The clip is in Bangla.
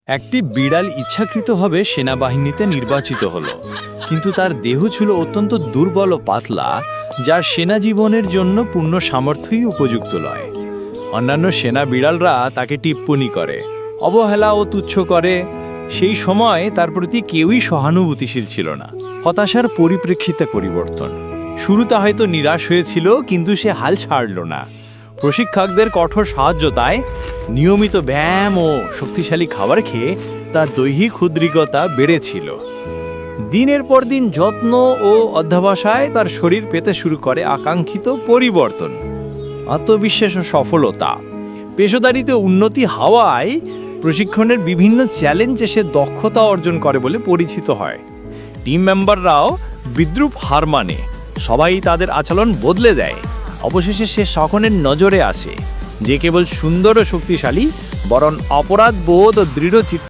একটি বিড়াল ইচ্ছাকৃতভাবে সেনাবাহিনীতে নির্বাচিত হলো, কিন্তু তার দেহ ছিল অত্যন্ত দুর্বল ও পাতলা, যার সেনা জীবনের জন্য পূর্ণ সামর্থ্যই উপযুক্ত নয়। অন্যান্য সেনা বিড়ালরা তাকে টিপ্পনি করে, অবহেলা ও তুচ্ছ করে। সেই সময় তার প্রতি কেউই সহানুভূতিশীল ছিল না। হতাশার পরিপ্রেক্ষিতে পরিবর্তন। শুরুতে হয়তো নিরাশ হয়েছিল, কিন্তু সে হাল ছাড়ল না। প্রশিক্ষকদের কঠোর সাহায্যতায়, নিয়মিত ব্যায়াম ও শক্তিশালী খাবার খেয়ে তার দৈহিক উদ্রিকতা বেড়েছিল। দিনের পর দিন যত্ন ও অধ্যবসায় তার শরীর পেতে শুরু করে আকাঙ্ক্ষিত পরিবর্তন, আত্মবিশ্বাস ও সফলতা। পেশাদারিতে উন্নতি হওয়ায় প্রশিক্ষণের বিভিন্ন চ্যালেঞ্জে সে দক্ষতা অর্জন করে বলে পরিচিত হয়। টিম মেম্বাররাও বিদ্রুপ হার মানে, সবাই তাদের আচরণ বদলে দেয়। অবশেষে সে সকলের নজরে আসে, যে কেবল সুন্দর ও শক্তিশালী, বরং অপরাধ বোধ ও দৃঢ় চিত্ত